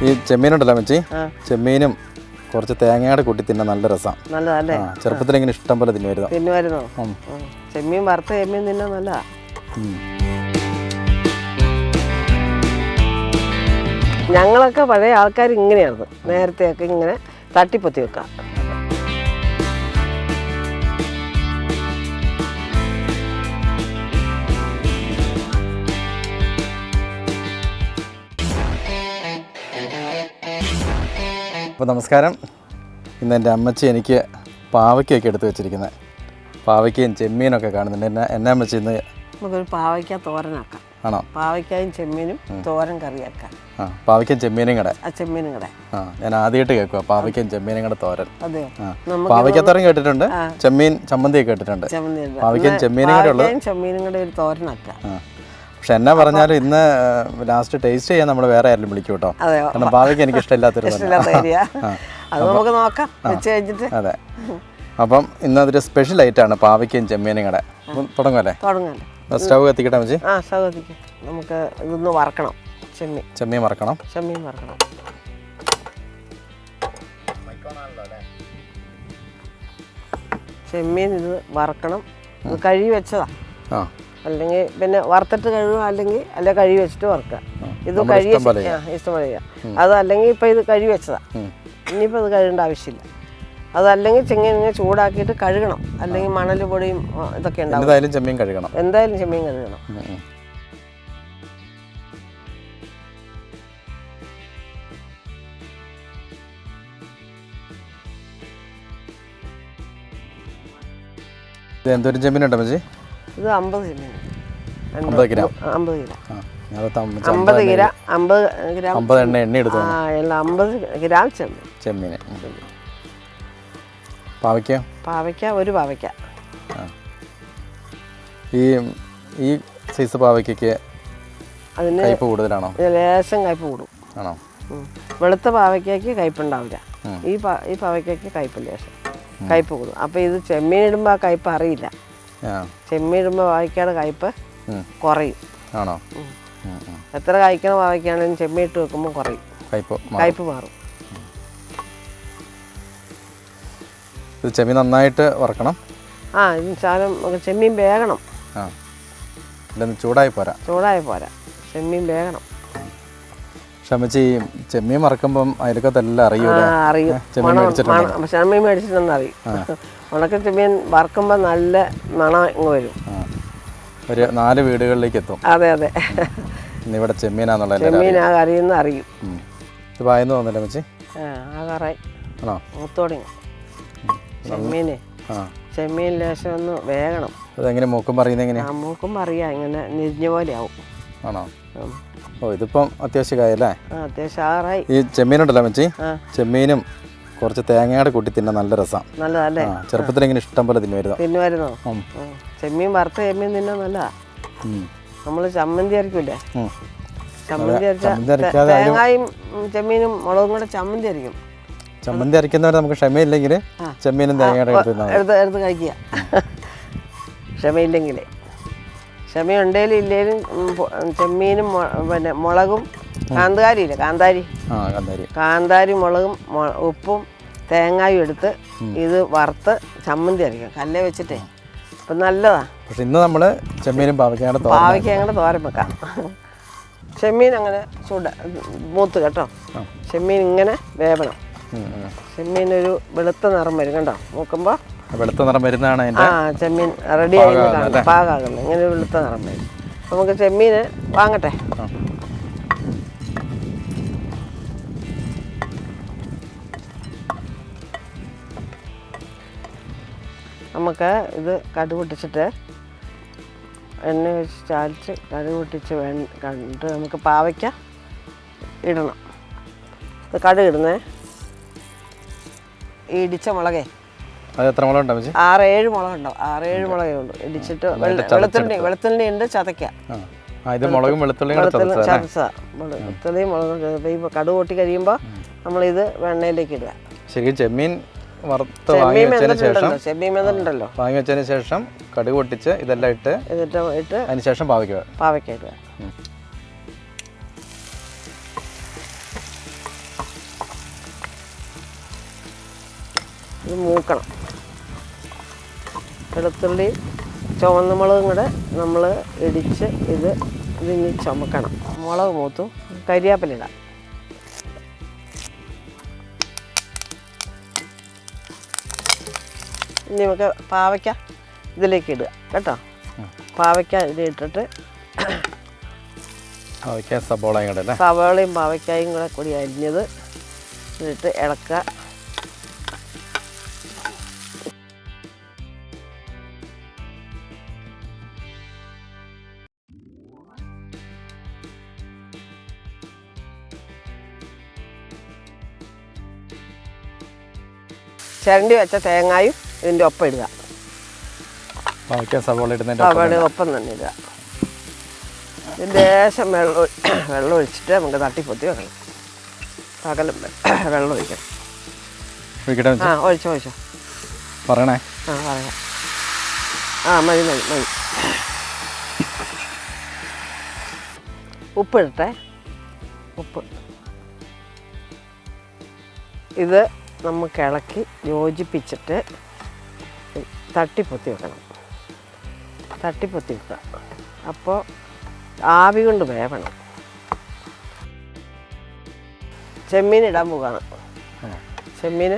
ഈ ചെമ്മീനുണ്ടല്ലോ അമ്മച്ചി, ചെമ്മീനും കുറച്ച് തേങ്ങയുടെ കൂട്ടി തിന്നാൻ നല്ല രസം. നല്ലതല്ലേ? ചെറുപ്പത്തിൽ ഇങ്ങനെ ഇഷ്ടം പോലെ തിന്നുമായിരുന്നോ? ചെമ്മീൻ വറുത്ത ചെമ്മീൻ തിന്നാൻ നല്ലതാ. ഞങ്ങളൊക്കെ പഴയ ആൾക്കാർ ഇങ്ങനെയായിരുന്നു, നേരത്തെയൊക്കെ ഇങ്ങനെ തട്ടിപ്പൊത്തി വെക്കാം. അപ്പോൾ നമസ്കാരം. ഇന്ന് എൻ്റെ അമ്മച്ചി എനിക്ക് പാവയ്ക്കൊക്കെ എടുത്ത് വെച്ചിരിക്കുന്നത്. പാവയ്ക്കയും ചെമ്മീനൊക്കെ കാണുന്നുണ്ട്. എന്നെ അമ്മച്ചി ഇന്ന് നമുക്കൊരു പാവയ്ക്ക തോരനാക്കാം. ആണോ? പാവയ്ക്കായും ചെമ്മീനും തോരൻ കറിയാക്കാം. പാവയ്ക്കയും ചെമ്മീനും കൂടെ. ചെമ്മീനും കൂടെ ഞാൻ ആദ്യമായിട്ട് കേൾക്കുക, പാവയ്ക്കയും ചെമ്മീനും കൂടെ തോരൻ. അതെയോ? പാവയ്ക്കത്തോരൻ കേട്ടിട്ടുണ്ട്, ചെമ്മീൻ ചമ്മന്തി കേട്ടിട്ടുണ്ട്. പാവയ്ക്കയും ചെമ്മീനും കൂടെ ഉള്ളത് ചെമ്മീനും കൂടെ ഒരു തോരനാക്കാം. പക്ഷെ എന്നാ പറഞ്ഞാലും ഇന്ന് ലാസ്റ്റ് ടേസ്റ്റ് ചെയ്യാൻ നമ്മൾ വേറെ ആരെങ്കിലും വിളിക്കും കേട്ടോ. കാരണം പാവയ്ക്ക് എനിക്ക് ഇഷ്ടമില്ലാത്തൊരു അതെ. അപ്പം ഇന്ന് അതൊരു സ്പെഷ്യൽ ഐറ്റാണ് പാവയ്ക്കയും ചെമ്മീനും കൂടെ. തുടങ്ങുമല്ലേ? സ്റ്റൗ കത്തിക്കട്ടെ അമ്മച്ചി? നമുക്ക് ഇതൊന്ന് വറക്കണം. ചെമ്മീൻ വറക്കണം. ചെമ്മീൻ ഇത് വറക്കണം. ഇത് കഴുകി വെച്ചതാ. അല്ലെങ്കിൽ പിന്നെ വറുത്തിട്ട് കഴുകുക, അല്ലെങ്കിൽ കഴുകി വെച്ചിട്ട് വറുക്കുക. ഇത് കഴുകി ഇഷ്ടംപോലെ ചെയ്യാം. അത് അല്ലെങ്കിൽ ഇപ്പം ഇത് കഴുകി വെച്ചതാ, ഇനിയിപ്പോൾ ഇത് കഴുകേണ്ട ആവശ്യമില്ല. അതല്ലെങ്കിൽ ചെമ്മീൻ ചൂടാക്കിയിട്ട് കഴുകണം, അല്ലെങ്കിൽ മണൽ പൊടിയും ഇതൊക്കെ ഉണ്ടാവും. എന്തായാലും ചെമ്മീൻ കഴുകണം. ഇത് എന്തോരം ചെമ്മീൻ ഉണ്ടോ മച്ചി? ഇത് 50 ചെമ്മീൻ. 50 ഗ്രാം. 50 എണ്ണ എടുത്തു. 50 ഗ്രാം ചെമ്മീൻ. പാവയ്ക്ക ഒരു പാവയ്ക്ക. ഈ സൈസ് പാവയ്ക്കയ്ക്ക് അതിന് കയ്പ് കൂടുതലാണോ? ലേശം കയ്പ് കൂടും. ആണോ? വെളുത്ത പാവയ്ക്കയ്ക്ക് കയ്പുണ്ടാവില്ല. ഈ പാവയ്ക്കയ്ക്ക് കയ്പ് ലേശം കയ്പ് കൂടും. അപ്പോൾ ഇത് ചെമ്മീൻ ഇടുമ്പോൾ ആ കയ്പ് അറിയില്ല. ചെമ്മീൻ ഇടുമ്പോൾ പാവയ്ക്കയുടെ കയ്പ് കുറയും. ആണോ? എത്ര കഴിക്കണ പാവയ്ക്കാണെങ്കിലും ചെമ്മീൻ ഇട്ട് വെക്കുമ്പോൾ കുറയും, കയ്പ് മാറും. ഇത് ചെമ്മീൻ നന്നായിട്ട് വറക്കണം. ശാലം ചെമ്മീൻ വേകണം. ചൂടായി പോരാ. ചെമ്മീൻ വേകണം. ക്ഷമിച്ച് ചെമ്മീൻ വറക്കുമ്പം അയൽക്കത്തെല്ലാം അറിയും. ചെമ്മീൻ മേടിച്ചിട്ടൊന്നും അറിയും. ഉണക്ക ചെമ്മീൻ വറക്കുമ്പോൾ നല്ല മണം ഇങ്ങ് വരും. ഒരു 4 വീടുകളിലേക്ക് എത്തും. അതെ. ഇവിടെ ചെമ്മീനാന്നുള്ള അറിയുന്ന അറിയും. ഇത് വായന്ന് തോന്നില്ല മച്ചി? ആകാറായി. മൂത്തോടിങ്ങ ചെമ്മീൻ ലേശം ഒന്ന് വേകണം. അതെങ്ങനെ മൂക്കുമ്പോൾ അറിയുന്നത്? എങ്ങനെയാ മൂക്കുമ്പോൾ അറിയാം, ഇങ്ങനെ നിരിഞ്ഞ പോലെ ആവും. ആണോ? ഇതിപ്പം അത്യാവശ്യം കായല്ലേ? അത്യാവശ്യം ആറായി. ഈ ചെമ്മീനുണ്ടല്ലോ മച്ചി, ചെമ്മീനും കുറച്ച് തേങ്ങയുടെ കൂട്ടി തിന്നാൻ നല്ല രസം. നല്ലതല്ലേ? ചെറുപ്പത്തിൽ ഇങ്ങനെ ഇഷ്ടം പോലെ തിന്നുമായിരുന്നോ? ചെമ്മീൻ വറുത്ത ചെമ്മീൻ തിന്നാൻ നല്ലതാ. നമ്മള് ചമ്മന്തി അരക്കൂലേ? ചമ്മന്തി അരച്ച തേങ്ങയും ചെമ്മീനും മുളകും കൂടെ ചമ്മന്തി അരയ്ക്കും. ചമ്മന്തി അരയ്ക്കുന്നവരെ നമുക്ക് ക്ഷമയില്ലെങ്കിൽ ചെമ്മീനും തേങ്ങയുടെ എടുത്ത് കഴിക്കുക. ക്ഷമയില്ലെങ്കിലേ, ക്ഷമയുണ്ടെങ്കിലും ഇല്ലേലും ചെമ്മീനും പിന്നെ മുളകും കാന്താരി മുളകും ഉപ്പും തേങ്ങായും എടുത്ത് ഇത് വറുത്ത് ചമ്മന്തി അരയ്ക്കാം, കല്ലേ വെച്ചിട്ടേ. അപ്പം നല്ലതാ. പക്ഷെ ഇന്ന് നമ്മൾ ചെമ്മീനും പാവയ്ക്കയും തോരൻ വെക്കാം. ചെമ്മീൻ അങ്ങനെ മൂത്ത് കേട്ടോ. ചെമ്മീൻ ഇങ്ങനെ വേവണം. ചെമ്മീനൊരു വെളുത്ത നിറം വരും കണ്ടോ, നോക്കുമ്പോൾ വെളുത്ത നിറം വരുന്നതാണ്. ചെമ്മീൻ റെഡിയായി പാകാകുന്നത് ഇങ്ങനെ വെളുത്ത നിറം വരും. നമുക്ക് ചെമ്മീൻ വാങ്ങട്ടെ. നമുക്ക് ഇത് കടുക് പൊട്ടിച്ചിട്ട് എണ്ണ വെച്ച് ചാലിച്ച് കടുക് പൊട്ടിച്ച് കണ്ടിട്ട് നമുക്ക് പാവയ്ക്ക ഇടണം. ഇത് കടുക് ഇടുന്നേ. ഈ ഇടിച്ച മുളകേ, 6-7 മുളകുണ്ടാവും. 6-7 മുളകേ ഉള്ളൂ. ഇടിച്ചിട്ട് വെളുത്തുള്ളി ഉണ്ട്, ചതയ്ക്ക. വെളുത്തുള്ളിയും മുളകും. ഇപ്പോൾ കടുക് പൊട്ടി കഴിയുമ്പോൾ നമ്മളിത് വെണ്ണയിലേക്ക് ഇടുക. ശരിക്കും ചെമ്മീൻ ചെമ്മീൻ വെന്തല്ലോ, വാങ്ങി വെച്ചതിന് ശേഷം കടുക് പൊട്ടിച്ച് ഇതെല്ലാം ഇട്ട് അതിന് ശേഷം പാവയ്ക്ക ഇടുക. ഇത് മൂക്കണം. വെളുത്തുള്ളി ചുവന്ന മുളകും കൂടെ നമ്മൾ ഇടിച്ച് ഇതിന് ചുമക്കണം. മുളക് മൂത്തു, കരിയാപ്പില ഇടാം. ഇനി നമുക്ക് പാവയ്ക്ക ഇതിലേക്ക് ഇടുക കേട്ടോ. പാവയ്ക്ക ഇതിട്ടിട്ട് സവാളയും പാവയ്ക്കായും കൂടി അരിഞ്ഞത് ഇതിട്ട് ഇളക്കുക. ചിരണ്ടി വെച്ച തേങ്ങായും ഇതിൻ്റെ ഒപ്പം ഇടുക. സവാള ഒപ്പം തന്നെ ഇടുക. ഇതിൻ്റെ ലേശം വെള്ളം ഒഴിച്ചിട്ട് നമുക്ക് തട്ടിപ്പൊത്തി വെക്കണം. പകലും വെള്ളം ഒഴിക്കണം. ഒഴിച്ചോ പറയണേ. പറയാം. മതി. ഉപ്പിടട്ടെ. ഉപ്പ് ഇത് നമുക്ക് ഇളക്കി യോജിപ്പിച്ചിട്ട് തട്ടിപ്പൊത്തി വെക്കണം. തട്ടിപ്പൊത്തി വെക്കുക. അപ്പോൾ ആവി കൊണ്ട് വേവണം. ചെമ്മീൻ ഇടാൻ പോവുകയാണ്. ചെമ്മീൻ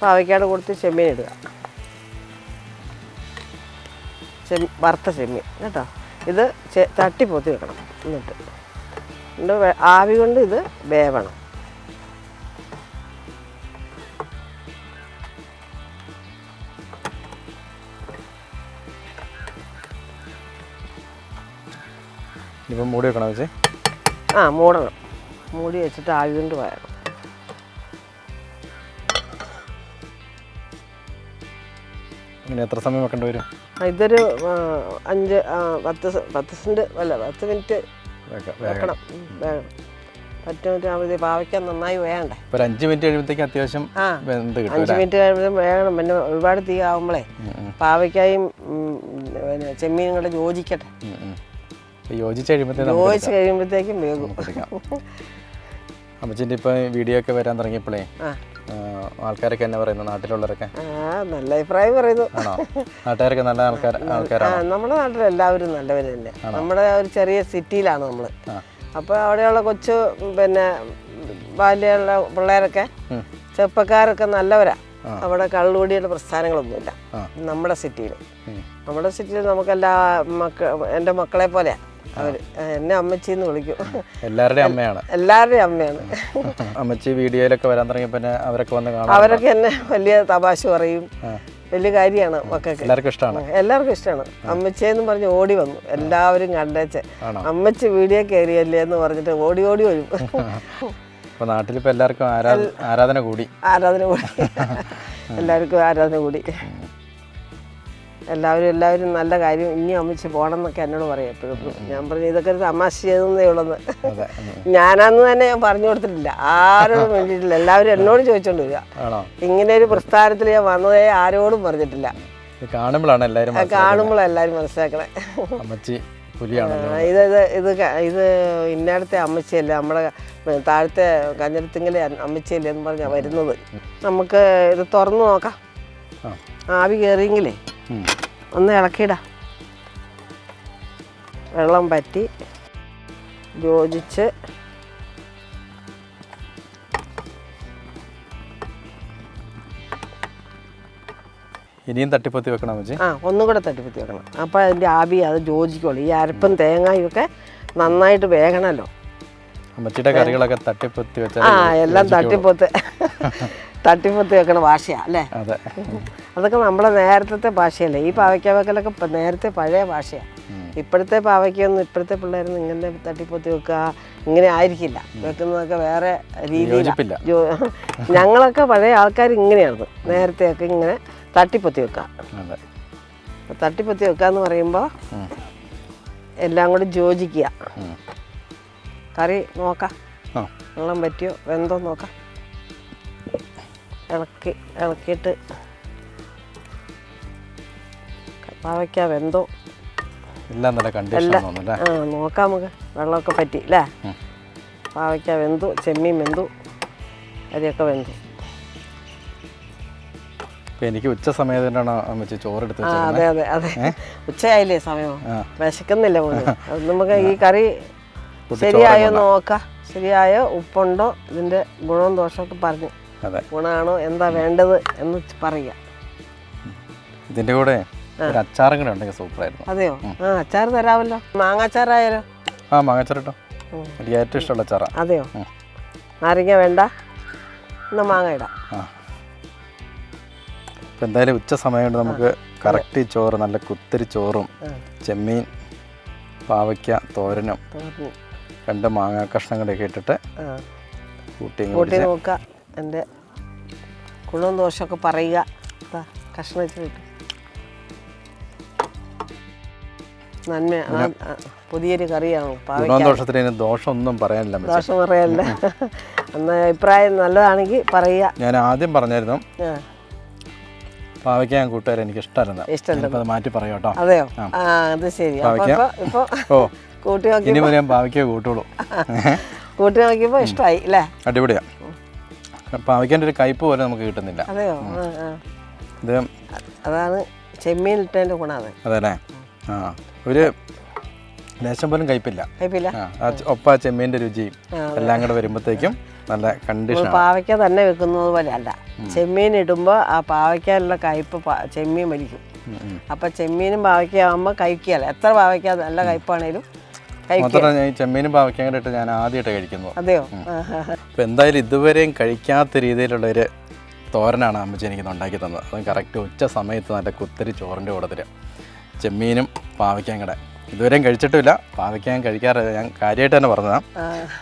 പാവയ്ക്കാട് കൊടുത്ത് ചെമ്മീൻ ഇടുക. വറുത്ത ചെമ്മീൻ കേട്ടോ. ഇത് തട്ടിപ്പൊത്തി വെക്കണം. എന്നിട്ട് ആവി കൊണ്ട് ഇത് വേവണം. ഇപ്പം മൂടി വെക്കണം വെച്ചേ. മൂടണം. മൂടി വെച്ചിട്ട് ആവി കൊണ്ട് വേണം. ഇങ്ങനെ എത്ര സമയം വെക്കേണ്ടി വരും? ഇതൊരു 10 മിനിറ്റ് വെക്കണം. 10 മിനിറ്റ് ആകുമ്പോഴത്തേക്ക് പാവയ്ക്കാൻ നന്നായി വേണ്ടേ. 5 മിനിറ്റ് കഴിയുമ്പോഴത്തേക്ക് അത്യാവശ്യം 5 മിനിറ്റ് കഴിയുമ്പോഴത്തേക്കും വേണം. പിന്നെ ഒരുപാട് തീ ആവുമ്പോഴേ പാവയ്ക്കായും പിന്നെ ചെമ്മീനും കൂടെ യോജിക്കട്ടെ. യോജിച്ച് കഴിയുമ്പോഴത്തേക്കും വേഗം. അമ്മച്ചിൻ്റെ ഇപ്പം വീഡിയോ ഒക്കെ വരാൻ തുടങ്ങിയപ്പോഴേ ആൾക്കാരൊക്കെ എന്നാ പറയുന്നു? നാട്ടിലുള്ളവരൊക്കെ നല്ല അഭിപ്രായം പറയുന്നു. നാട്ടുകാരൊക്കെ നല്ല ആൾക്കാരാണ്. നമ്മുടെ നാട്ടിൽ എല്ലാവരും നല്ലവർ തന്നെ. നമ്മുടെ ഒരു ചെറിയ സിറ്റിയിലാണ് നമ്മൾ. അപ്പോൾ അവിടെയുള്ള കൊച്ചു പിന്നെ ബാല്യമുള്ള പിള്ളേരൊക്കെ ചെറുപ്പക്കാരൊക്കെ നല്ലവരാ. അവിടെ കള്ളുകൂടിയുടെ പ്രസ്ഥാനങ്ങളൊന്നുമില്ല നമ്മുടെ സിറ്റിയിൽ. നമ്മുടെ സിറ്റിയിൽ നമുക്കെല്ലാ എൻ്റെ മക്കളെ പോലെയാണ് അവർ. എന്നെ അമ്മച്ചിന്ന് വിളിക്കും. എല്ലാവരുടെയും അമ്മയാണ്. അമ്മച്ചി വീഡിയോയിലൊക്കെ വരാൻ തുടങ്ങിയപ്പോൾ അവരൊക്കെ വന്ന് കാണാം. അവരൊക്കെ എന്നെ വലിയ തമാശ പറയും. വലിയ കാര്യമാണ് മക്കൾക്ക്. എല്ലാവർക്കും ഇഷ്ടമാണ്. അമ്മച്ചിയെന്ന് പറഞ്ഞ് ഓടി വന്നു. എല്ലാവരും കണ്ടേച്ച് അമ്മച്ചി വീഡിയോ കയറിയല്ലേ എന്ന് പറഞ്ഞിട്ട് ഓടി വരും. നാട്ടിലിപ്പോൾ എല്ലാവർക്കും ആരാധന കൂടി. എല്ലാവർക്കും ആരാധന കൂടി. എല്ലാവരും നല്ല കാര്യം. ഇനി അമ്മച്ചി പോകണം എന്നൊക്കെ എന്നോട് പറയും എപ്പോഴും. ഞാൻ പറഞ്ഞു ഇതൊക്കെ ഒരു തമാശ ചെയ്തേ ഉള്ളെന്ന്. ഞാനന്ന് തന്നെ ഞാൻ പറഞ്ഞു കൊടുത്തിട്ടില്ല. ആരോടും വേണ്ടിയിട്ടില്ല. എല്ലാവരും എന്നോട് ചോദിച്ചോണ്ട് വരിക. ഇങ്ങനെ ഒരു പ്രസ്ഥാനത്തിൽ ഞാൻ വന്നതേ ആരോടും പറഞ്ഞിട്ടില്ല. കാണുമ്പോഴാണ് എല്ലാവരും മനസ്സിലാക്കണേ. ഇത് ഇന്നടത്തെ അമ്മച്ചിയല്ലേ, നമ്മുടെ താഴത്തെ കഞ്ഞരത്തിങ്കിലെ അമ്മച്ചിയല്ലേ എന്ന് പറഞ്ഞാൽ വരുന്നത്. നമുക്ക് ഇത് തുറന്നു നോക്കാം. ആവി കയറിയെങ്കിലേ ഒന്ന് ഇളക്കിയിടാം. വെള്ളം പറ്റി യോജിച്ച് ഇനിയും തട്ടിപ്പൊത്തി വെക്കണം. ഒന്നും കൂടെ തട്ടിപ്പൊത്തി വെക്കണം. അപ്പോൾ അതിൻ്റെ ആവി അത് യോജിക്കുള്ളൂ. ഈ അരപ്പും തേങ്ങയും ഒക്കെ നന്നായിട്ട് വേകണമല്ലോ. അമ്മച്ചിയുടെ കറികളൊക്കെ തട്ടിപ്പൊത്തി വെച്ചാൽ എല്ലാം തട്ടിപ്പൊത്തി വെക്കണ ഭാഷയാണ് അല്ലേ? അതൊക്കെ നമ്മളെ നേരത്തെ ഭാഷയല്ലേ. ഈ പാവയ്ക്ക വെക്കലൊക്കെ നേരത്തെ പഴയ ഭാഷയാണ്. ഇപ്പോഴത്തെ പാവയ്ക്കൊന്നും ഇപ്പോഴത്തെ പിള്ളേരൊന്നും ഇങ്ങനെ തട്ടിപ്പൊത്തി വെക്കുക ഇങ്ങനെ ആയിരിക്കില്ല. വെക്കുന്നതൊക്കെ വേറെ രീതിയില്ല. ഞങ്ങളൊക്കെ പഴയ ആൾക്കാർ ഇങ്ങനെയാണ് നേരത്തെയൊക്കെ ഇങ്ങനെ തട്ടിപ്പൊത്തി വെക്കുക. തട്ടിപ്പൊത്തി വെക്കുക എന്ന് പറയുമ്പോൾ എല്ലാം കൂടി യോജിക്കുക. കറി നോക്കാം, വെള്ളം പറ്റിയോ വെന്തോ നോക്കാം. ഇളക്കിയിട്ട് പാവയ്ക്ക വെന്തോ എല്ലാം നോക്കാം നമുക്ക്. വെള്ളമൊക്കെ പറ്റി അല്ലേ? പാവയ്ക്ക വെന്തു, ചെമ്മീൻ വെന്തു, അരിയൊക്കെ വെന്തു. ഇപ്പം എനിക്ക് ഉച്ച സമയത്തിനാണ് അമ്മച്ചി ചോറെടുത്ത് അതെ അതെ അതെ, ഉച്ചയായില്ലേ സമയം, വിശക്കുന്നില്ല പോലും. അത് നമുക്ക് ഈ കറി ശരിയായോ നോക്കാം, ശരിയായോ, ഉപ്പുണ്ടോ, ഇതിൻ്റെ ഗുണവും ദോഷമൊക്കെ പറഞ്ഞു, ഗുണമാണോ എന്താ വേണ്ടത് എന്ന് പറയുക. ഇതിൻ്റെ കൂടെ ഒരു അച്ചാറും കൂടെ ഉണ്ടെങ്കിൽ സൂപ്പറായിരുന്നു. അതെയോ? അച്ചാർ തരാമല്ലോ. മാങ്ങാച്ചാറായാലോ? മാങ്ങാച്ചാർ കേട്ടോ, എനിക്ക് ഏറ്റവും ഇഷ്ടമുള്ള അച്ചാറാണ്. അതെയോ? നാരങ്ങ വേണ്ട, എന്നാൽ മാങ്ങ ഇടാം. ഇപ്പം എന്തായാലും ഉച്ച സമയം കൊണ്ട് നമുക്ക് കറക്റ്റ് ചോറ്, നല്ല കുത്തിരി ചോറും ചെമ്മീൻ പാവയ്ക്ക തോരനും 2 മാങ്ങാ കഷ്ണങ്ങളൊക്കെ ഇട്ടിട്ട് കൂട്ടി നോക്കുക. എൻ്റെ ഗുണവും ദോഷമൊക്കെ പറയുക. കഷ്ണം വെച്ച് കിട്ടും. നന്മ പുതിയൊരു കറിയാണ്. ദോഷത്തിന് ദോഷമൊന്നും പറയാനില്ല, ദോഷം പറയാനില്ല. എന്നാൽ അഭിപ്രായം നല്ലതാണെങ്കിൽ പറയുക. ഞാൻ ആദ്യം പറഞ്ഞായിരുന്നു പാവയ്ക്ക ഞാൻ കൂട്ടുകാരെ എനിക്ക് ഇഷ്ടമല്ല, മാറ്റി പറയാം കേട്ടോ. അതെയോ? അത് ശരി. ഓ കൂട്ടി നോക്കി ഇനി ഞാൻ പാവയ്ക്ക കൂട്ടുള്ളൂ. കൂട്ടി നോക്കിയപ്പോൾ ഇഷ്ടമായി അല്ലേ? അടിപൊളിയാ. പാവയ്ക്കാൻ്റെ ഒരു കയ്പ് പോലെ നമുക്ക് കിട്ടുന്നില്ല. അതെയോ? ഇത് അതാണ് ചെമ്മീൻ ഇട്ടതിൻ്റെ ഗുണം. അതെ അല്ലേ? ഒരു ലേശം പോലും കയ്പില്ല. ഒപ്പ ചെമ്മീൻ്റെ രുചിയും എല്ലാം കൂടെ വരുമ്പോഴത്തേക്കും നല്ല കണ്ടീഷൻ. പാവയ്ക്ക തന്നെ വെക്കുന്നത് പോലെ അല്ല, ചെമ്മീൻ ഇടുമ്പോൾ ആ പാവയ്ക്കാനുള്ള കയ്പ് ചെമ്മീൻ വലിക്കും. അപ്പം ചെമ്മീനും പാവയ്ക്ക ആകുമ്പോൾ കഴിക്കുകയല്ല, എത്ര പാവയ്ക്ക നല്ല കയ്പാണേലും മാത്രമല്ല ഈ ചെമ്മീനും പാവയ്ക്ക കൂടെ ഇട്ട് ഞാൻ ആദ്യമായിട്ട് കഴിക്കുന്നു. അതെയോ? അപ്പം എന്തായാലും ഇതുവരെയും കഴിക്കാത്ത രീതിയിലുള്ളൊരു തോരനാണ് അമ്മച്ചി എനിക്ക് ഉണ്ടാക്കി തന്നത്. അത് കറക്റ്റ് ഉച്ച സമയത്ത് നല്ല കുത്തരി ചോറിൻ്റെ കൂടത്തിൽ ചെമ്മീനും പാവയ്ക്കാൻ കൂടെ. ഇതുവരെയും കഴിച്ചിട്ടില്ല, പാവയ്ക്കാൻ കഴിക്കാറില്ല, ഞാൻ കാര്യമായിട്ട് തന്നെ പറഞ്ഞതാണ്.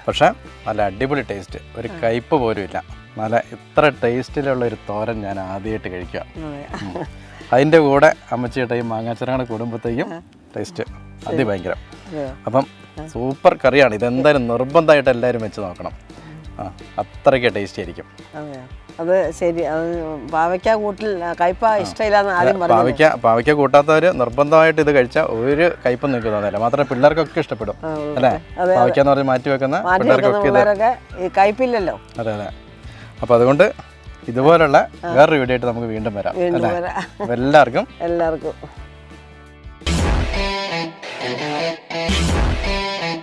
പക്ഷേ നല്ല അടിപൊളി ടേസ്റ്റ്, ഒരു കയ്പ് പോലും ഇല്ല. നല്ല ഇത്ര ടേസ്റ്റിലുള്ള ഒരു തോരൻ ഞാൻ ആദ്യമായിട്ട് കഴിക്കുക. അതിൻ്റെ കൂടെ അമ്മച്ചിയുടെ ഈ മാങ്ങാച്ചറ കൂടുമ്പോഴത്തേക്കും ടേസ്റ്റ് അതിഭയങ്കരം. അപ്പം സൂപ്പർ കറിയാണ്. ഇതെന്തായാലും നിർബന്ധമായിട്ട് എല്ലാവരും വെച്ച് നോക്കണം. അത്രയ്ക്ക് ടേസ്റ്റി ആയിരിക്കും. അത് ശരി. അത് പാവയ്ക്ക കൂട്ടിൽ കയ്പ ഇഷ്ടമില്ലാന്ന് ആദ്യം പറഞ്ഞു. പാവയ്ക്ക കൂട്ടാത്തവർ നിർബന്ധമായിട്ട് ഇത് കഴിച്ചാൽ ഒരു കയ്പം നിങ്ങൾക്ക് തോന്നില്ല. മാത്രമേ പിള്ളേർക്കൊക്കെ ഇഷ്ടപ്പെടും അല്ലേ? പാവയ്ക്ക എന്ന് പറഞ്ഞ് മാറ്റി വെക്കുന്ന പിള്ളേർക്കൊക്കെ കയ്പില്ലല്ലോ. അതെ അതെ. അപ്പം അതുകൊണ്ട് ഇതുപോലുള്ള വേറൊരു വീഡിയോ ആയിട്ട് നമുക്ക് വീണ്ടും വരാം. എല്ലാവർക്കും